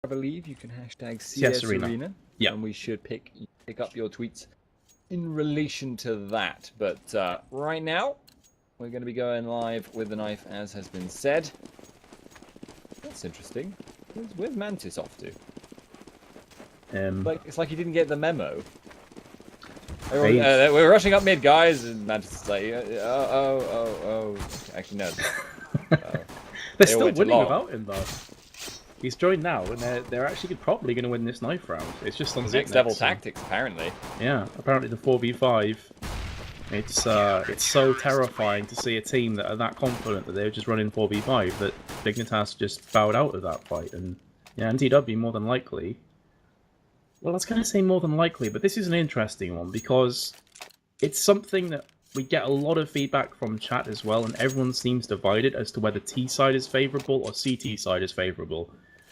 believe you can hashtag CS CS Arena. Arena, Yeah. and we should pick up your tweets in relation to that. But right now, we're going to be going live with the knife, as has been said. That's interesting. Where's Mantis off to? It's like he didn't get the memo. We're rushing up mid, guys, and Mantis is like, Actually, no. They're still winning without him, though. He's joined now, and they're actually probably going to win this knife round. It's just on next level tactics, apparently. Yeah, apparently the 4v5. It's so terrifying to see a team that are that confident that they're just running 4v5 that Dignitas just bowed out of that fight. And yeah, mTw more than likely. Well, I was going to say more than likely, but this is an interesting one because it's something that we get a lot of feedback from chat as well, and everyone seems divided as to whether T side is favourable or CT side is favourable.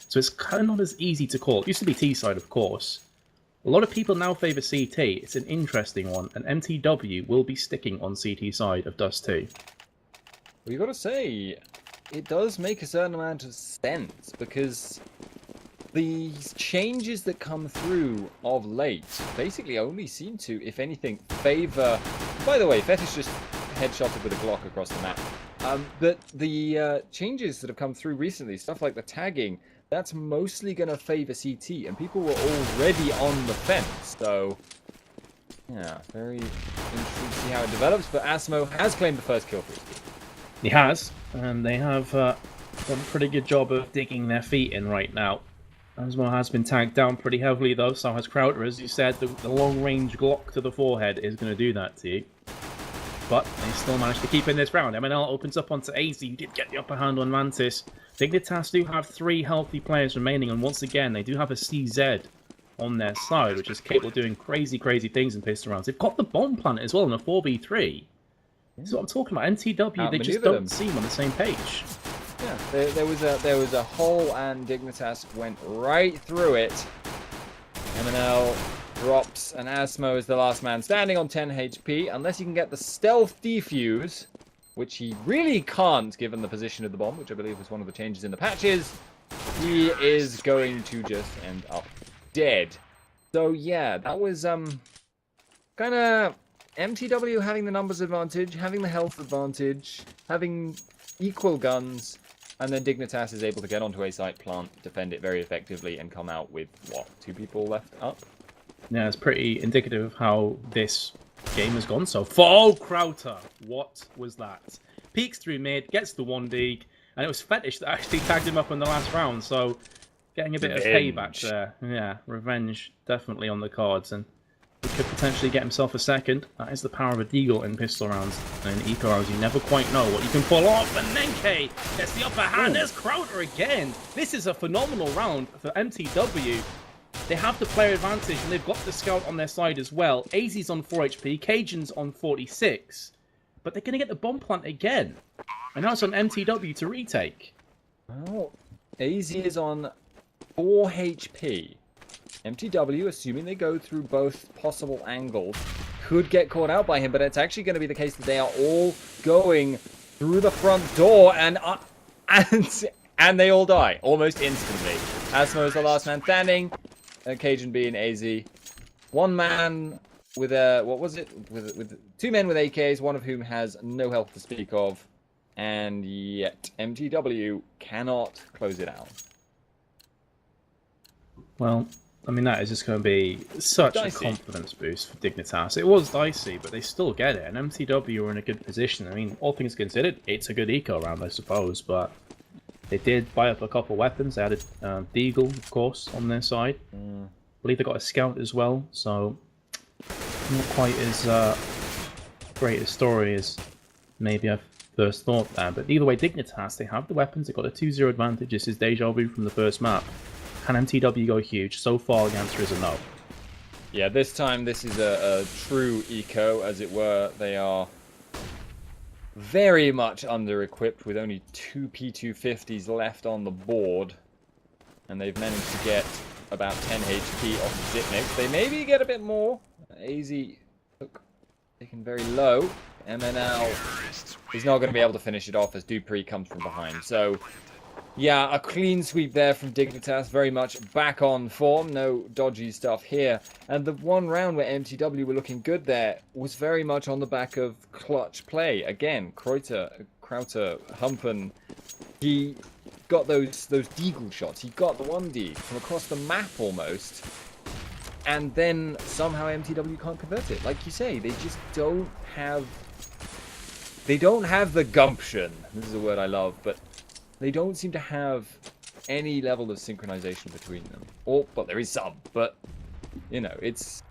So it's kind of not as easy to call. It used to be T side, of course. A lot of people now favour CT. It's an interesting one, and mTw will be sticking on CT side of Dust 2. Well, you got to say, it does make a certain amount of sense, because these changes that come through of late basically only seem to, if anything, favour... By the way, Fetish just headshotted with a Glock across the map. But the changes that have come through recently, stuff like the tagging, that's mostly going to favour CT, and people were already on the fence, so... Yeah, very interesting to see how it develops, but Asmo has claimed the first kill for his team. He has, and they have done a pretty good job of digging their feet in right now. Asmo has been tagged down pretty heavily, though, so has Crowder. As you said, the long-range Glock to the forehead is going to do that to you. But they still managed to keep in this round. MNL opens up onto AZ, who did get the upper hand on Mantis. Dignitas do have 3 healthy players remaining, and once again, they do have a CZ on their side, which is capable of doing crazy, crazy things in pistol rounds. They've got the bomb planet as well in a 4v3. This is what I'm talking about. mTw, they just don't seem on the same page. Yeah, there was a hole, and Dignitas went right through it. MNL drops, and Asmo is the last man standing on 10 HP. Unless he can get the stealth defuse, which he really can't given the position of the bomb, which I believe was one of the changes in the patches, he is going to just end up dead. So yeah, that was kind of mTw having the numbers advantage, having the health advantage, having equal guns, and then Dignitas is able to get onto a site, plant, defend it very effectively, and come out with, what, 2 people left up? Yeah, it's pretty indicative of how this game has gone so far. Oh, Crowder! What was that? Peeks through mid, gets the 1D, and it was Fetish that actually tagged him up in the last round, so getting a bit of payback there. Yeah, revenge definitely on the cards, and he could potentially get himself a second. That is the power of a Deagle in pistol rounds. And in eco rounds, you never quite know what you can pull off. And Nenke gets the upper hand. There's Crowder again. This is a phenomenal round for mTw. They have the player advantage, and they've got the scout on their side as well. AZ's on 4 HP, Cajun's on 46. But they're going to get the bomb plant again. And now it's on mTw to retake. Well, AZ is on 4 HP. mTw, assuming they go through both possible angles, could get caught out by him, but it's actually going to be the case that they are all going through the front door, and they all die almost instantly. Asmo is the last man standing, Cajun being AZ. One man with a, what was it? With 2 men with AKs, one of whom has no health to speak of, and yet mTw cannot close it out. Well, I mean, that is just going to be such a confidence boost for Dignitas. It was dicey, but they still get it, and mTw are in a good position. I mean, all things considered, it's a good eco round, I suppose, but they did buy up a couple weapons. They added Deagle, of course, on their side. I believe they got a Scout as well, so not quite as great a story as maybe I first thought there. But either way, Dignitas, they have the weapons, they got a 2-0 advantage. This is deja vu from the first map. Can mTw go huge? So far, the answer is a no. Yeah, this time this is a true eco, as it were. They are very much under-equipped with only 2 P250s left on the board. And they've managed to get about 10 HP off the Zipnik. They maybe get a bit more. AZ taken very low. MNL is not going to be able to finish it off as Dupree comes from behind. So Yeah, a clean sweep there from Dignitas, very much back on form, no dodgy stuff here. And the one round where mTw were looking good there was very much on the back of clutch play. Again, Krauter, Humpen, he got those deagle shots. He got the 1D from across the map almost. And then somehow mTw can't convert it. Like you say, they just don't have... They don't have the gumption. This is a word I love, but... They don't seem to have any level of synchronization between them. Or, well, there is some, but, you know, it's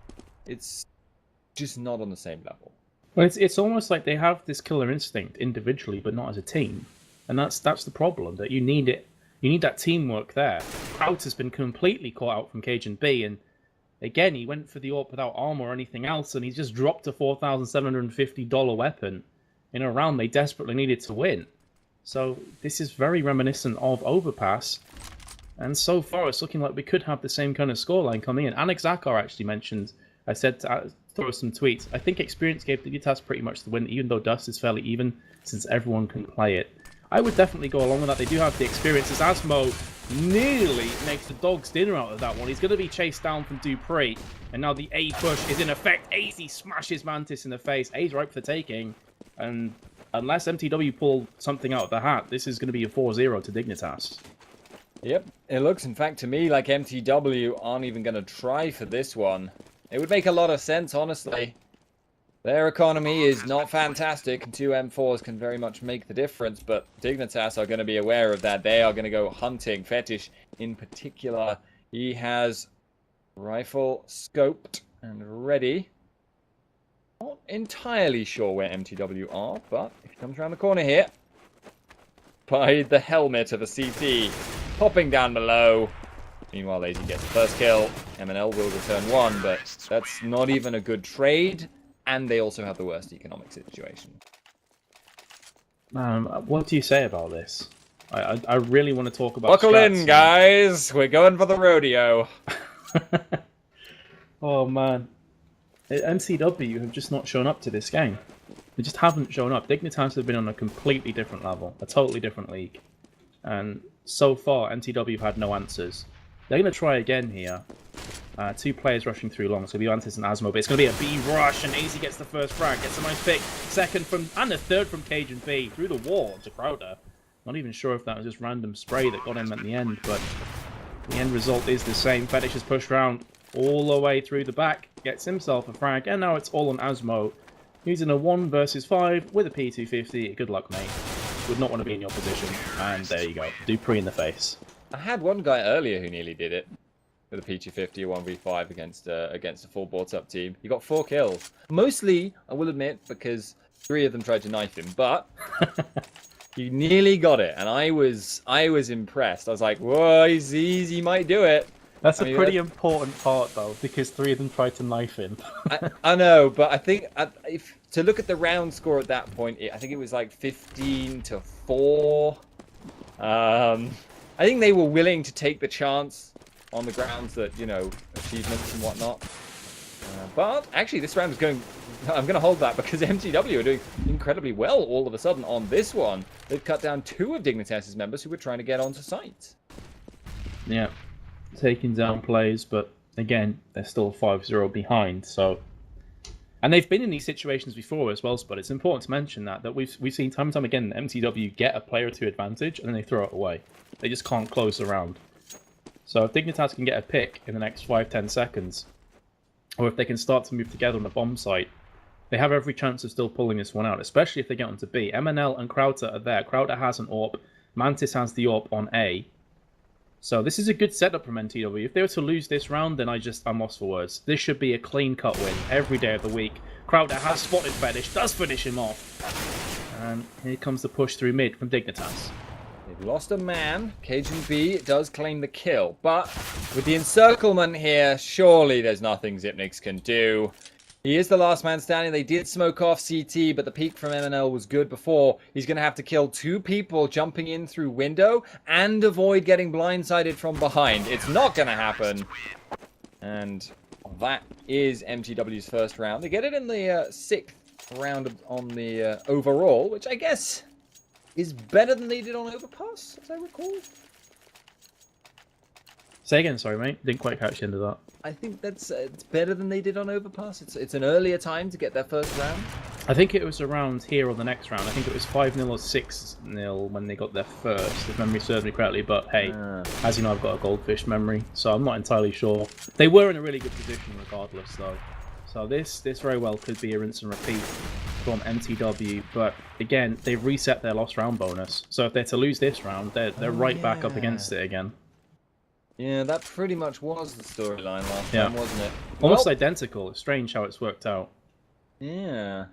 just not on the same level. Well, it's almost like they have this killer instinct individually, but not as a team. And that's the problem, that you need it. You need that teamwork there. Kraut has been completely caught out from Cajun B, and again, he went for the AWP without armor or anything else, and he's just dropped a $4,750 weapon in a round they desperately needed to win. So this is very reminiscent of Overpass, and so far it's looking like we could have the same kind of scoreline coming in. Anik Zakar actually mentioned, I said to throw some tweets, I think experience gave Dignitas pretty much the win, even though Dust is fairly even, since everyone can play it. I would definitely go along with that. They do have the experience, as Asmo nearly makes the dog's dinner out of that one. He's going to be chased down from Dupree, and now the A push is in effect. AZ smashes Mantis in the face. A's ripe for the taking, and unless mTw pull something out of the hat, this is going to be a 4-0 to Dignitas. Yep, it looks in fact to me like mTw aren't even going to try for this one. It would make a lot of sense, honestly. Their economy is not fantastic, and 2 M4s can very much make the difference, but Dignitas are going to be aware of that. They are going to go hunting. Fetish in particular, he has rifle scoped and ready. Not entirely sure where mTw are, but if he comes around the corner here, by the helmet of a CT, popping down below. Meanwhile, Lazy gets the first kill. MNL will return one, but that's not even a good trade, and they also have the worst economic situation. What do you say about this? I really want to talk about Buckle in, guys! We're going for the rodeo. Oh, man. MCW have just not shown up to this game. They just haven't shown up. Dignitas have been on a completely different level, a totally different league. And so far, MTW have had no answers. They're going to try again here. 2 players rushing through long, so it'll be Mantis and Asmo, but it's going to be a B rush, and AZ gets the first frag, gets a nice pick. Second from, and the third from Cajun B, through the wall to Crowder. Not even sure if that was just random spray that got him at the end, but the end result is the same. Fetish has pushed round all the way through the back, gets himself a frag, and now it's all on Asmo. He's in a 1 versus 5 with a P250. Good luck, mate. Would not want to be in your position. And there you go. Dupree in the face. I had one guy earlier who nearly did it. With a P250, a 1v5 against a full boards-up team. He got 4 kills. Mostly, I will admit, because 3 of them tried to knife him. But he nearly got it. And I was impressed. I was like, whoa, he might do it. That's a pretty important part, though, because 3 of them tried to knife him. I know, but I think if to look at the round score at that point, I think it was like 15-4. I think they were willing to take the chance on the grounds that, you know, achievements and whatnot. But actually, this round is going... I'm going to hold that because mTw are doing incredibly well all of a sudden on this one. They've cut down 2 of Dignitas' members who were trying to get onto site. Yeah. Taking down plays, but again, they're still 5-0 behind, so... And they've been in these situations before as well, but it's important to mention that we've seen time and time again mTw get a player or 2 advantage, and then they throw it away. They just can't close the round. So if Dignitas can get a pick in the next 5-10 seconds, or if they can start to move together on the bomb site, they have every chance of still pulling this one out, especially if they get onto B. MNL and Krauter are there. Krauter has an AWP. Mantis has the AWP on A. So this is a good setup from mTw. If they were to lose this round, then I'm lost for words. This should be a clean-cut win every day of the week. Crowder has spotted Fetish, does finish him off. And here comes the push through mid from Dignitas. They've lost a man. Cajun B does claim the kill. But with the encirclement here, surely there's nothing Xyp9x can do. He is the last man standing. They did smoke off CT, but the peek from MNL was good before. He's going to have to kill 2 people jumping in through window and avoid getting blindsided from behind. It's not going to happen. And that is mTw's first round. They get it in the 6th round on the overall, which I guess is better than they did on Overpass, as I recall. Say again, sorry, mate. Didn't quite catch the end of that. I think that's it's better than they did on Overpass. It's an earlier time to get their first round. I think it was around here on the next round. I think it was 5-0 or 6-0 when they got their first, if memory serves me correctly. But hey, as you know, I've got a goldfish memory, so I'm not entirely sure. They were in a really good position regardless, though. So this very well could be a rinse and repeat from mTw. But again, they've reset their lost round bonus. So if they're to lose this round, they're right back up against it again. Yeah, that pretty much was the storyline last time, wasn't it? Almost identical. It's strange how it's worked out. Yeah.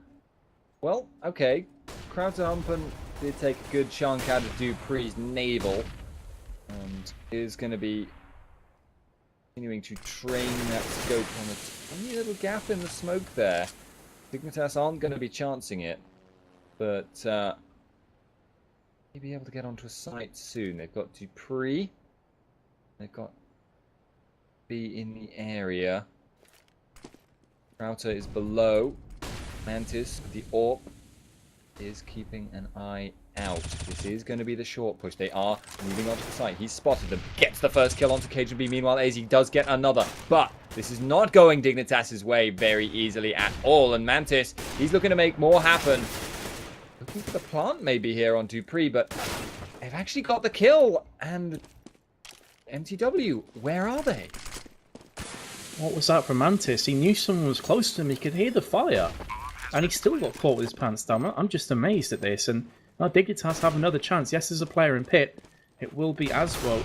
Well, okay. Krauter-Humpen did take a good chunk out of Dupree's navel. And is going to be continuing to train that scope on a tiny little gap in the smoke there. Dignitas aren't going to be chancing it. But they'll be able to get onto a site soon. They've got Dupree. They've got B in the area. Krauter is below. Mantis with the AWP is keeping an eye out. This is going to be the short push. They are moving onto the site. He's spotted them. Gets the first kill onto Cajun B. Meanwhile, AZ does get another. But this is not going Dignitas' way very easily at all. And Mantis, he's looking to make more happen. Looking for the plant maybe here on Dupree, but they've actually got the kill. And mTw, where are they? What was that from Mantis? He knew someone was close to him. He could hear the fire. And he still got caught with his pants down. I'm just amazed at this. And now Dignitas have another chance. Yes, there's a player in pit. It will be Asmo.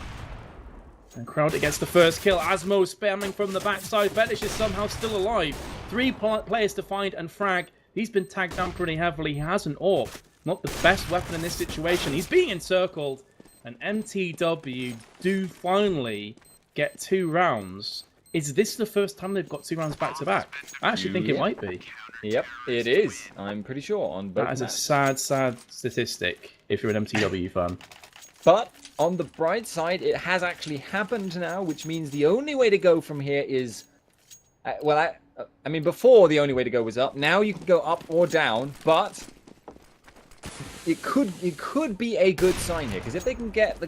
And Crowder gets the first kill. Asmo spamming from the backside. Fetish is somehow still alive. 3 players to find and frag. He's been tagged down pretty heavily. He has an AWP. Not the best weapon in this situation. He's being encircled. And mTw do finally get 2 rounds. Is this the first time they've got 2 rounds back-to-back? I actually think it might be. Yep, it is. I'm pretty sure on both. That is a sad, sad statistic if you're an mTw fan. But on the bright side, it has actually happened now, which means the only way to go from here is... I mean, before the only way to go was up. Now you can go up or down, but... It could be a good sign here, because if they can get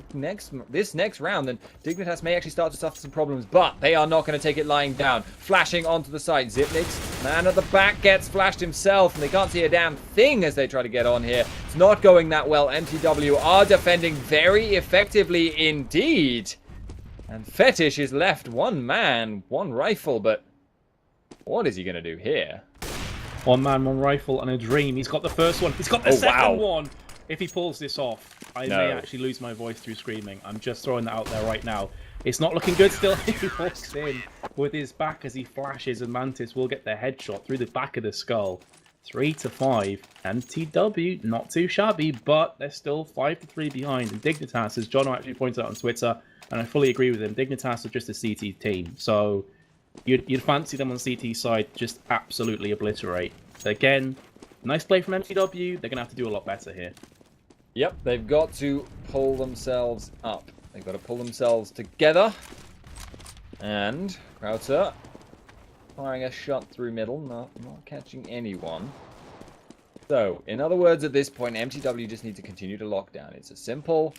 this next round, then Dignitas may actually start to suffer some problems, but they are not going to take it lying down. Flashing onto the side, Zipnix, man at the back, gets flashed himself, and they can't see a damn thing as they try to get on here. It's not going that well. mTw are defending very effectively indeed. And Fetish is left 1 man, 1 rifle, but what is he going to do here? 1 man, 1 rifle, and a dream. He's got the first one. He's got the second one. If he pulls this off, I may actually lose my voice through screaming. I'm just throwing that out there right now. It's not looking good still. He walks in with his back as he flashes, and Mantis will get the headshot through the back of the skull. 3-5. mTw, not too shabby, but they're still 5-3 behind. And Dignitas, as John actually pointed out on Twitter, and I fully agree with him, Dignitas are just a CT team. So... You'd fancy them on CT side, just absolutely obliterate. Again, nice play from mTw. They're going to have to do a lot better here. Yep, they've got to pull themselves up. They've got to pull themselves together. And Krauter firing a shot through middle, not catching anyone. So, in other words, at this point, mTw just need to continue to lock down. It's a simple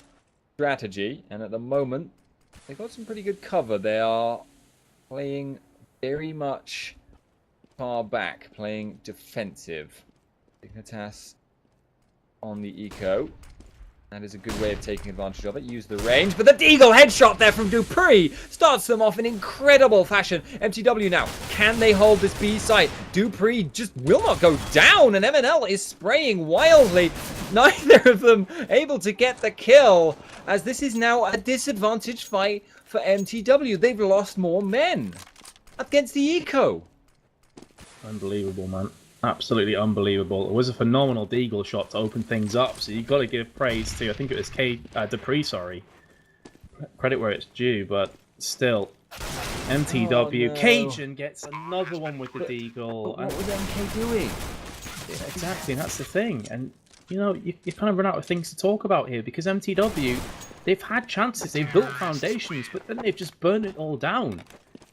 strategy, and at the moment, they've got some pretty good cover. They are playing very much far back, playing defensive. Dignitas on the eco. That is a good way of taking advantage of it. Use the range, but the Deagle headshot there from Dupree starts them off in incredible fashion. mTw now, can they hold this B site? Dupree just will not go down, and MNL is spraying wildly. Neither of them able to get the kill, as this is now a disadvantaged fight for mTw. They've lost more men against the eco. Unbelievable, man. Absolutely unbelievable. It was a phenomenal Deagle shot to open things up, so you've got to give praise to, I think it was Dupree, sorry. Credit where it's due, but still. mTw. No. Cajun gets another one with the Deagle. But what was MK doing? Yeah, exactly, that's the thing. And, you know, you kind of run out of things to talk about here, because mTw, they've had chances, they've built foundations, but then they've just burned it all down.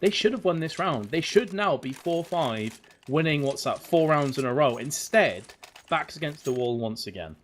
They should have won this round. They should now be 4-5, winning, 4 rounds in a row. Instead, backs against the wall once again.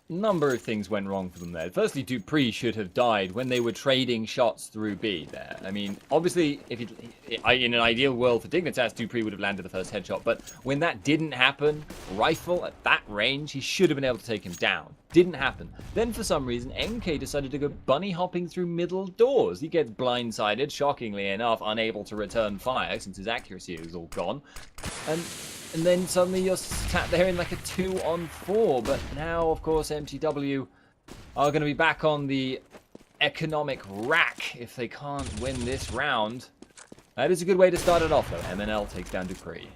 number of things went wrong for them there. Firstly, Dupree should have died when they were trading shots through B there. I mean, obviously, in an ideal world for Dignitas, Dupree would have landed the first headshot. But when that didn't happen, Rifle at that range, he should have been able to take him down. Didn't happen. Then for some reason, MK decided to go bunny hopping through middle doors. He gets blindsided, shockingly enough, unable to return fire since his accuracy is all gone. And then suddenly you're sat there in like a 2-on-4. But now, of course, mTw are going to be back on the economic rack if they can't win this round. That is a good way to start it off, though. MNL takes down Dupree.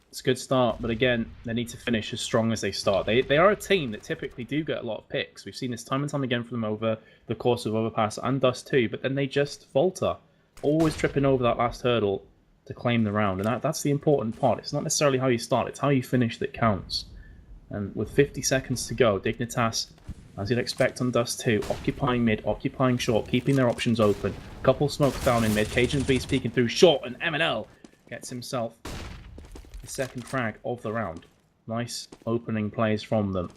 It's a good start, but again, they need to finish as strong as they start. They are a team that typically do get a lot of picks. We've seen this time and time again from them over the course of Overpass and Dust 2, but then they just falter. Always tripping over that last hurdle to claim the round, and that's the important part. It's not necessarily how you start, it's how you finish that counts. And with 50 seconds to go, Dignitas, as you'd expect on Dust 2, occupying mid, occupying short, keeping their options open. Couple smokes down in mid, Cajun Beast peeking through short, and MNL gets himself his second frag of the round. Nice opening plays from them.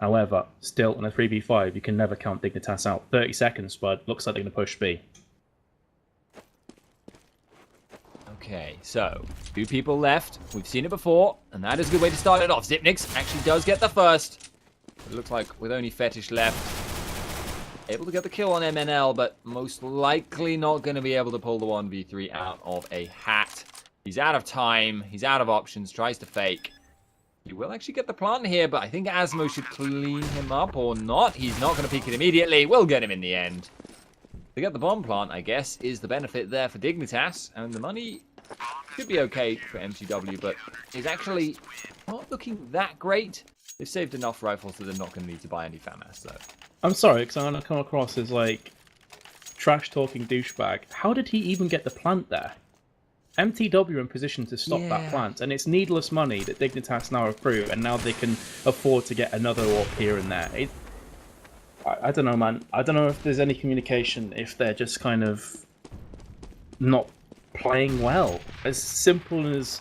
However, still in a 3v5, you can never count Dignitas out. 30 seconds, but looks like they're going to push B. Okay, so 2 people left. We've seen it before, and that is a good way to start it off. Xyp9x actually does get the first. It looks like with only Fetish left, able to get the kill on MNL, but most likely not going to be able to pull the 1v3 out of a hat. He's out of time. He's out of options. Tries to fake. He will actually get the plant here, but I think Asmo should clean him up or not. He's not going to peek it immediately. We'll get him in the end. To get the bomb plant, I guess, is the benefit there for Dignitas, and the money should be okay for mTw, but is actually not looking that great. They've saved enough rifles that they're not going to need to buy any FAMAS, though. I'm sorry, because I'm going to come across as, like, trash-talking douchebag. How did he even get the plant there? mTw are in position to stop that plant, and it's needless money that Dignitas now accrue, and now they can afford to get another AWP here and there. I don't know, man. I don't know if there's any communication, if they're just kind of not playing well. As simple and as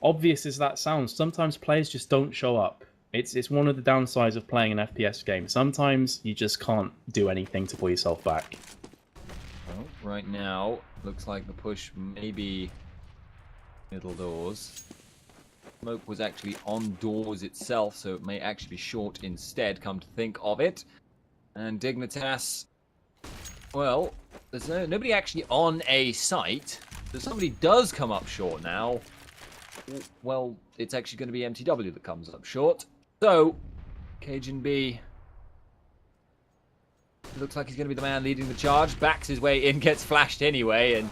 obvious as that sounds, sometimes players just don't show up. It's one of the downsides of playing an FPS game. Sometimes you just can't do anything to pull yourself back. Well, right now, looks like the push may be middle doors. Smoke was actually on doors itself, so it may actually be short instead, come to think of it. And Dignitas, well, there's nobody actually on a site. So somebody does come up short now. Well, it's actually going to be mTw that comes up short. So, Cajun B looks like he's going to be the man leading the charge. Backs his way in, gets flashed anyway, and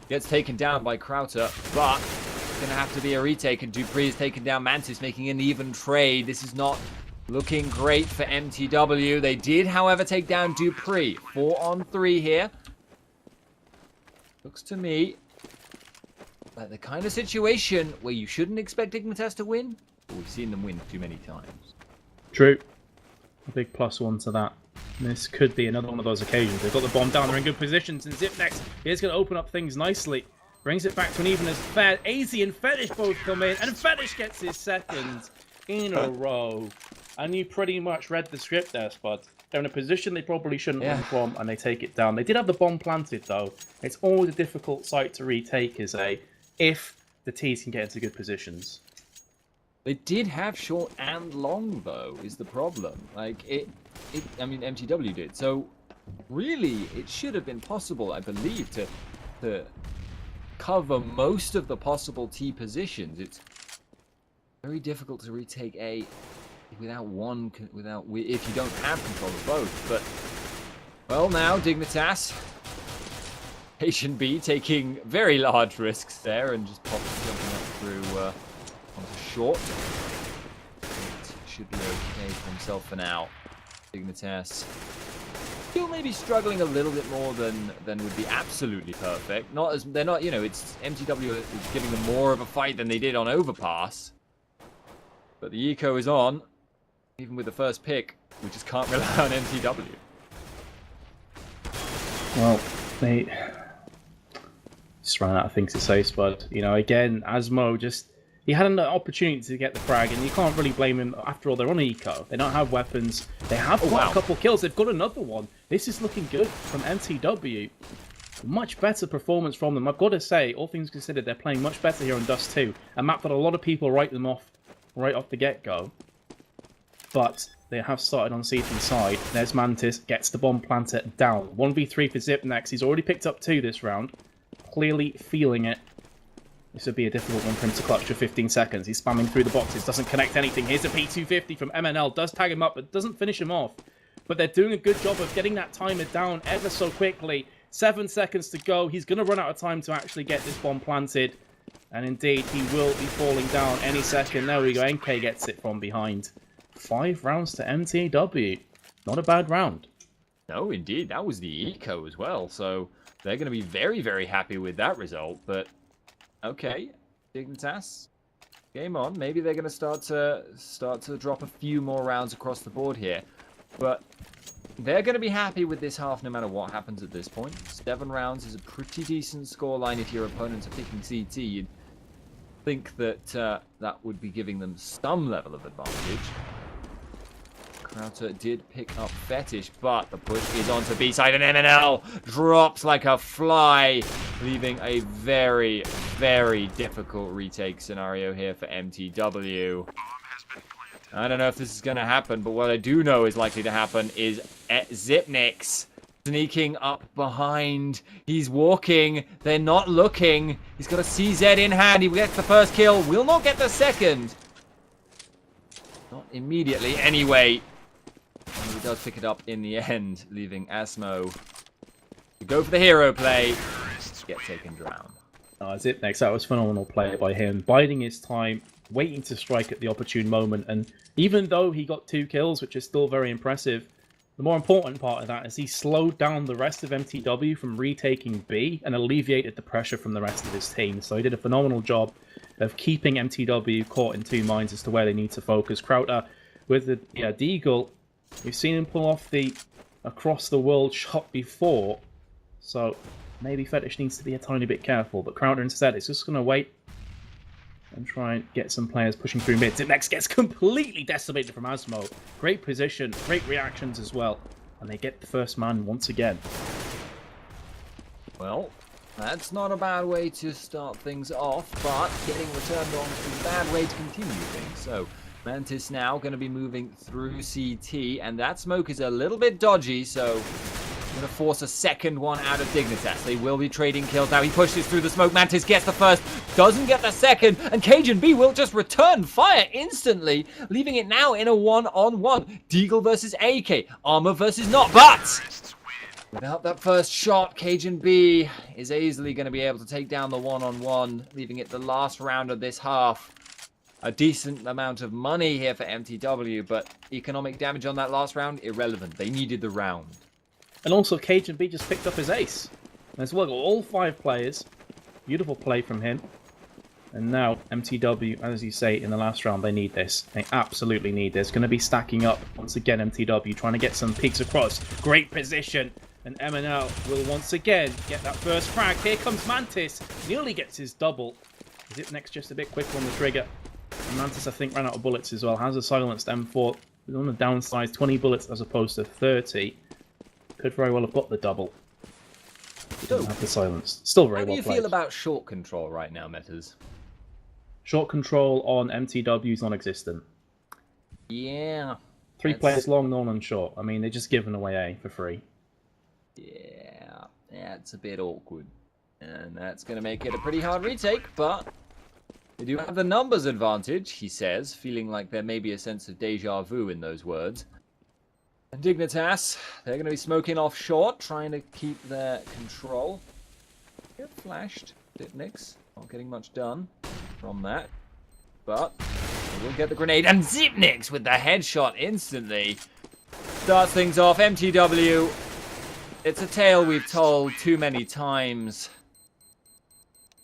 gets taken down by Krauter. But it's going to have to be a retake, and Dupree has taken down Mantis, making an even trade. This is not looking great for mTw. They did, however, take down Dupree. 4-on-3 here. Looks to me like the kind of situation where you shouldn't expect Dignitas to win, but we've seen them win too many times. True. A big +1 to that. This could be another one of those occasions. They've got the bomb down, they're in good positions, and Xyp9x is going to open up things nicely. Brings it back to an even as fair. AZ and Fetish both come in, and Fetish gets his second in a row. And you pretty much read the script there, Spud. They're in a position they probably shouldn't win from, and they take it down. They did have the bomb planted, though. It's always a difficult site to retake, if the T's can get into good positions. They did have short and long, though, is the problem. Like, I mean, mTw did. So, really, it should have been possible, I believe, to cover most of the possible T positions. It's very difficult to retake A if you don't have control of both. But, well, now, Dignitas, Patient B taking very large risks there and just jumping up through onto short. It should be okay for himself for now. Dignitas still maybe struggling a little bit more than would be absolutely perfect. They're not, it's mTw is giving them more of a fight than they did on Overpass. But the eco is on, even with the first pick. We just can't rely on mTw. Well, they just ran out of things to say, Spud. Again, Asmo just He had an opportunity to get the frag, and you can't really blame him. After all, they're on eco. They don't have weapons. They have got a couple kills. They've got another one. This is looking good from mTw. Much better performance from them. I've got to say, all things considered, they're playing much better here on Dust 2. A map that a lot of people write them off right off the get-go. But they have started on CT side. There's mTw, gets the bomb planter down. 1v3 for Zipnex. He's already picked up 2 this round. Clearly feeling it. This would be a difficult one for him to clutch for 15 seconds. He's spamming through the boxes, doesn't connect anything. Here's a P250 from MNL, does tag him up, but doesn't finish him off. But they're doing a good job of getting that timer down ever so quickly. 7 seconds to go. He's going to run out of time to actually get this bomb planted. And indeed, he will be falling down any second. There we go. NK gets it from behind. 5 rounds to mTw. Not a bad round. No, indeed. That was the eco as well. So they're going to be very, very happy with that result. But okay, Dignitas, game on. Maybe they're going to start to drop a few more rounds across the board here. But they're going to be happy with this half no matter what happens at this point. 7 rounds is a pretty decent scoreline if your opponents are picking CT. You'd think that that would be giving them some level of advantage. Krauter did pick up Fetish, but the push is onto B-side, and MNL drops like a fly, leaving a very, very difficult retake scenario here for mTw. I don't know if this is going to happen, but what I do know is likely to happen is Zipnex sneaking up behind. He's walking. They're not looking. He's got a CZ in hand. He gets the first kill. Will not get the second. Not immediately. Anyway, and he does pick it up in the end, leaving Asmo to go for the hero play. Get taken down. Zipnex, that was phenomenal play by him. Biding his time, waiting to strike at the opportune moment. And even though he got 2 kills, which is still very impressive, the more important part of that is he slowed down the rest of mTw from retaking B and alleviated the pressure from the rest of his team. So he did a phenomenal job of keeping mTw caught in 2 minds as to where they need to focus. Krauter with the Deagle, we've seen him pull off the across the world shot before, so maybe Fetish needs to be a tiny bit careful. But Krauter instead is just going to wait and try and get some players pushing through mid. Zipnex gets completely decimated from Asmo. Great position, great reactions as well, and they get the first man once again. Well, that's not a bad way to start things off, but getting returned on is a bad way to continue things. So mTw now going to be moving through CT, and that smoke is a little bit dodgy, so going to force a second one out of Dignitas. They will be trading kills now. He pushes through the smoke. mTw gets the first, doesn't get the second, and Cajun B will just return fire instantly, leaving it now in a 1-on-1. Deagle versus AK, Armor versus not, but without that first shot, Cajun B is easily going to be able to take down the 1-on-1, leaving it the last round of this half. A decent amount of money here for mTw, but economic damage on that last round, irrelevant. They needed the round. And also, Cajun B just picked up his ace. As well, all 5 players. Beautiful play from him. And now, mTw, as you say, in the last round, they need this. They absolutely need this. Going to be stacking up, once again, mTw, trying to get some peeks across. Great position. And MNL will once again get that first frag. Here comes mTw. Nearly gets his double. Zipnex just a bit quicker on the trigger. And mTw, I think, ran out of bullets as well. Has a silenced M4. On the downside, 20 bullets as opposed to 30. Could very well have got the double. Didn't have the silence. Still very well played. How do you feel about short control right now, Metas? Short control on mTw is non-existent. Yeah. 3 players long, none on short. I mean, they're just giving away A for free. Yeah, it's a bit awkward. And that's going to make it a pretty hard retake, but they do have the numbers advantage, he says, feeling like there may be a sense of deja vu in those words. And Dignitas, they're going to be smoking off short, trying to keep their control. Get flashed. Zipnex, not getting much done from that. But they will get the grenade. And Zipnex with the headshot instantly starts things off. mTw, it's a tale we've told too many times.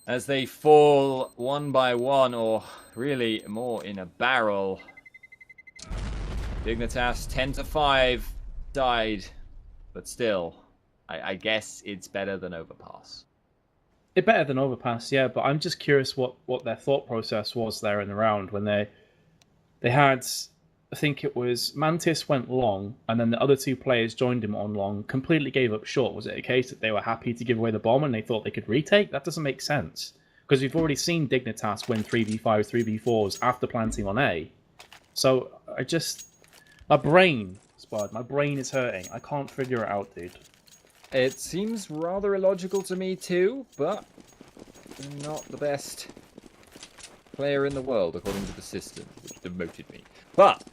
As they fall one by one, or really more in a barrel. Dignitas 10-5 died, but still, I guess it's better than Overpass. It better than Overpass, yeah, but I'm just curious what their thought process was there in the round when they had, I think it was Mantis went long, and then the other two players joined him on long, completely gave up short. Was it a case that they were happy to give away the bomb and they thought they could retake? That doesn't make sense. Because we've already seen Dignitas win 3v5s, 3v4s after planting on A. So, my brain, Spud, my brain is hurting. I can't figure it out, dude. It seems rather illogical to me too, but I'm not the best player in the world according to the system, which demoted me. But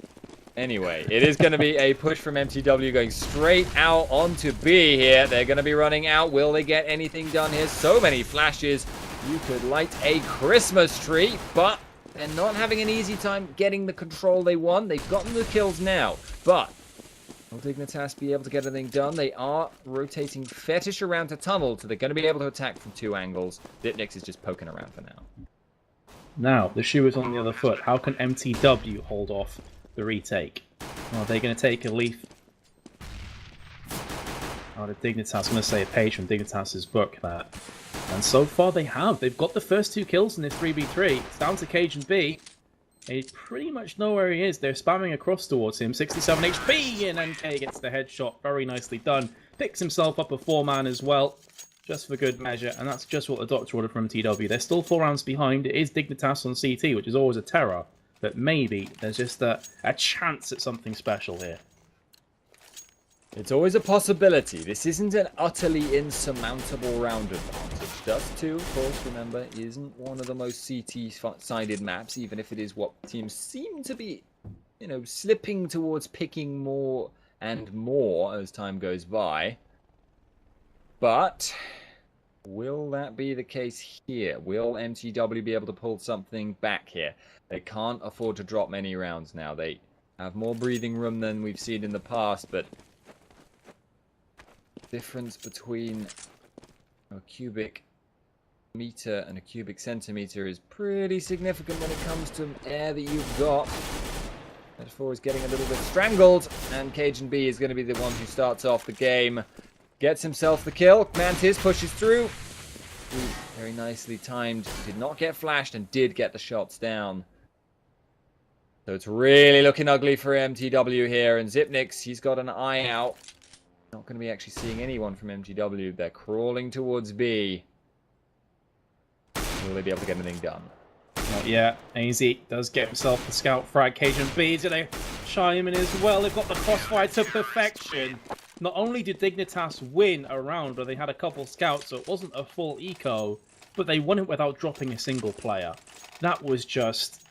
anyway, it is going to be a push from mTw going straight out onto B here. They're going to be running out. Will they get anything done here? So many flashes. You could light a Christmas tree, but they're not having an easy time getting the control they want. They've gotten the kills now, but will Dignitas be able to get anything done? They are rotating Fetish around to tunnel, so they're going to be able to attack from two angles. Dignitas is just poking around for now. Now, the shoe is on the other foot. How can mTw hold off the retake? Are they going to take a leaf? Oh, the Dignitas. I'm going to say a page from Dignitas' book there. And so far they have. They've got the first two kills in this 3v3. It's down to Cajun B. They pretty much know where he is. They're spamming across towards him. 67 HP, and NK gets the headshot. Very nicely done. Picks himself up a 4-man as well, just for good measure. And that's just what the doctor ordered from mTw. They're still 4 rounds behind. It is Dignitas on CT, which is always a terror. But maybe there's just a chance at something special here. It's always a possibility. This isn't an utterly insurmountable round advantage. Dust 2, of course, remember, isn't one of the most CT-sided maps, even if it is what teams seem to be, you know, slipping towards picking more and more as time goes by. But will that be the case here? Will mTw be able to pull something back here? They can't afford to drop many rounds now. They have more breathing room than we've seen in the past, but difference between a cubic meter and a cubic centimeter is pretty significant when it comes to air that you've got. Metaphor is getting a little bit strangled, and Cajun B is going to be the one who starts off the game. Gets himself the kill. Mantis pushes through. Ooh, very nicely timed. Did not get flashed and did get the shots down. So it's really looking ugly for mTw here, and Zipnix, he's got an eye out. Not going to be actually seeing anyone from mTw. They're crawling towards B. Will they be able to get anything done? Not yet. AZ does get himself the scout frag. Cajun B is going to chime in as well. They've got the crossfire to perfection. Not only did Dignitas win a round where they had a couple scouts, so it wasn't a full eco, but they won it without dropping a single player. That was just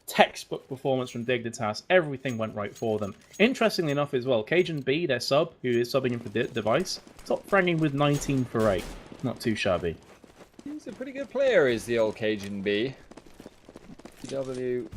textbook performance from Dignitas. Everything went right for them. Interestingly enough as well, Cajun B, their sub, who is subbing in for Device, top fragging with 19 for 8. Not too shabby. He's a pretty good player, is the old Cajun B. mTw,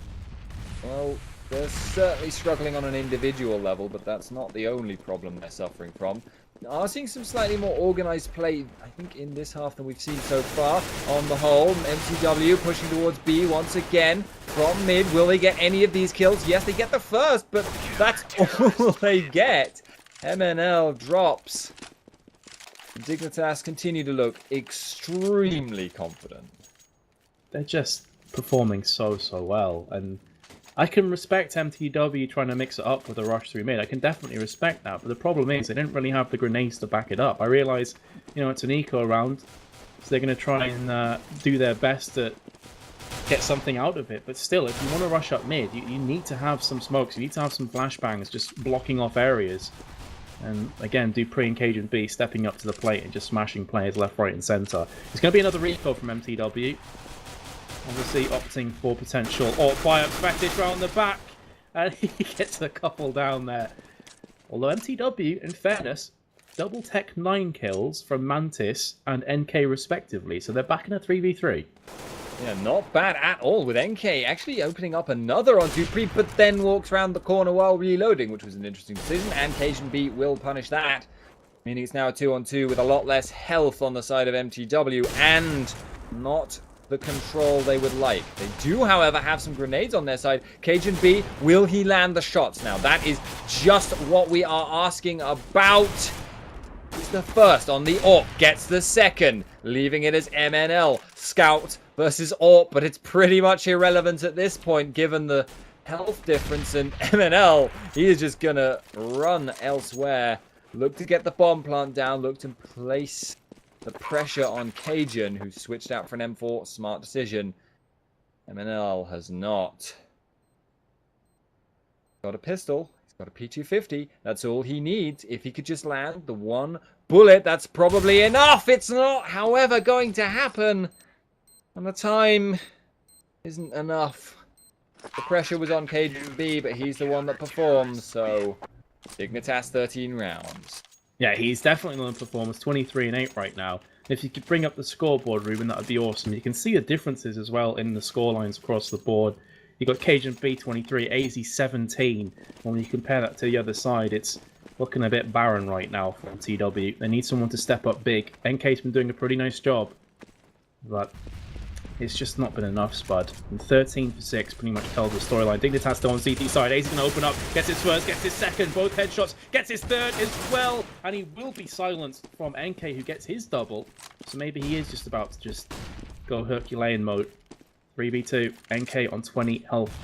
well, they're certainly struggling on an individual level, but that's not the only problem they're suffering from. Are seeing some slightly more organized play, I think, in this half than we've seen so far. On the whole, mTw pushing towards B once again from mid. Will they get any of these kills? Yes, they get the first, but that's all they get. MNL drops. Dignitas continue to look extremely confident. They're just performing so well, and I can respect mTw trying to mix it up with a rush through mid. I can definitely respect that, but the problem is they didn't really have the grenades to back it up. I realise, you know, it's an eco round, so they're going to try and do their best to get something out of it. But still, if you want to rush up mid, you need to have some smokes. You need to have some flashbangs just blocking off areas. And again, Dupree and Cajun B stepping up to the plate and just smashing players left, right, and centre. It's going to be another eco from mTw. Obviously opting for potential fire Fetish round the back, and he gets a couple down there. Although mTw, in fairness, double tech 9 kills from Mantis and NK respectively, so they're back in a 3v3. Yeah, not bad at all, with NK actually opening up another on Dupree, but then walks around the corner while reloading, which was an interesting decision, and Cajun B will punish that. Meaning it's now a 2-on-2 with a lot less health on the side of mTw, and not the control they would like. They do, however, have some grenades on their side. Cajun B, will he land the shots now? That is just what we are asking about. gets the first on the AWP, gets the second, leaving it as MNL. Scout versus AWP, but it's pretty much irrelevant at this point given the health difference, and MNL, he is just gonna run elsewhere. Look to get the bomb plant down, look to place the pressure on Cajun, who switched out for an M4. Smart decision. MNL has not got a pistol. He's got a P250. That's all he needs. If he could just land the one bullet, that's probably enough. It's not, however, going to happen. And the time isn't enough. The pressure was on Cajun B, but he's the one that performs, so Dignitas 13 rounds. Yeah, he's definitely on the performance, 23 and 8 right now. If you could bring up the scoreboard, Ruben, that would be awesome. You can see the differences as well in the scorelines across the board. You've got Cajun B 23, AZ 17. And when you compare that to the other side, it's looking a bit barren right now for mTw. They need someone to step up big. NK's been doing a pretty nice job, but it's just not been enough, Spud. And 13 for 6 pretty much tells the storyline. Dignitas still on CT side. AZ's going to open up, gets his first, gets his second, both headshots, gets his third as well. And he will be silenced from NK, who gets his double. So maybe he is just about to just go Herculean mode. 3v2, NK on 20 health.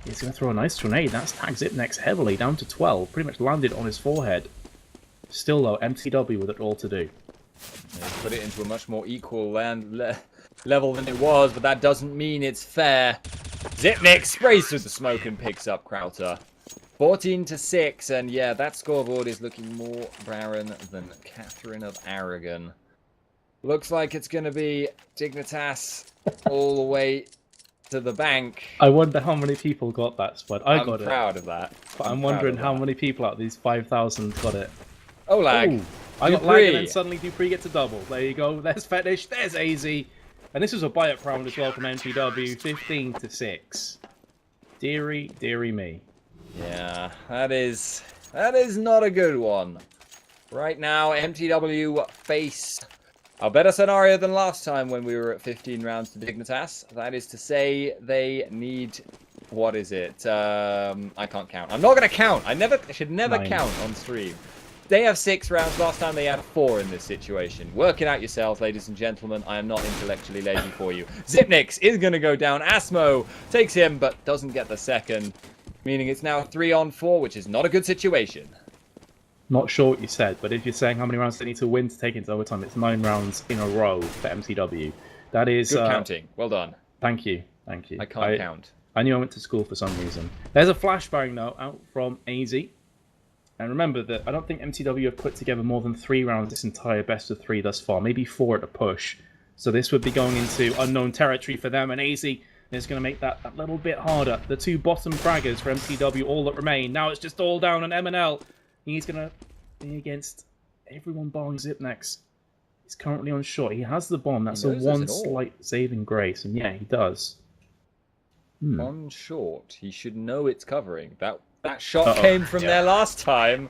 He's going to throw a nice grenade. That's tagged Zipnex heavily, down to 12. Pretty much landed on his forehead. Still, though, mTw with it all to do. They put it into a much more equal level than it was, but that doesn't mean it's fair. Zipnex sprays through the smoke and picks up Krauter. 14 to 6, and yeah, that scoreboard is looking more barren than Catherine of Aragon. Looks like it's going to be Dignitas all the way to the bank. I wonder how many people got that, Spud. I got it. I'm proud of that. But I'm wondering how many people out of these 5,000 got it. Oh, lag. Ooh, I got lag, and then suddenly Dupree gets a double. There you go. There's Fetish. There's AZ. And this was a buy-up round as well from mTw. 15 to 6. Deary, deary me. Yeah, that is not a good one. Right now, mTw face a better scenario than last time when we were at 15 rounds to Dignitas. That is to say, they need... What is it? I can't count. I'm not going to count. I should never count on stream. They have 6 rounds. Last time they had 4 in this situation. Work it out yourselves, ladies and gentlemen. I am not intellectually lazy for you. Zipnix is going to go down. Asmo takes him, but doesn't get the second. Meaning it's now 3-on-4, which is not a good situation. Not sure what you said, but if you're saying how many rounds they need to win to take into overtime, it's 9 rounds in a row for mTw. That is... Good counting. Well done. Thank you. Thank you. I can't count. I knew I went to school for some reason. There's a flashbang, though, out from AZ. And remember that I don't think mTw have put together more than 3 rounds this entire best of 3 thus far. Maybe 4 at a push. So this would be going into unknown territory for them. And AZ is going to make that a little bit harder. The 2 bottom fraggers for mTw, all that remain. Now it's just all down on MNL. He's going to be against everyone barring Zipnex. He's currently on short. He has the bomb. That's a 1 slight saving grace. And yeah, he does. On short. He should know it's covering. That shot came from there last time.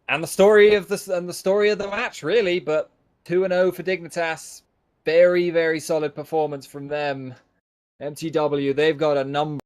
And the story of the match, really. But 2-0 for Dignitas. Very, very solid performance from them. mTw, they've got a number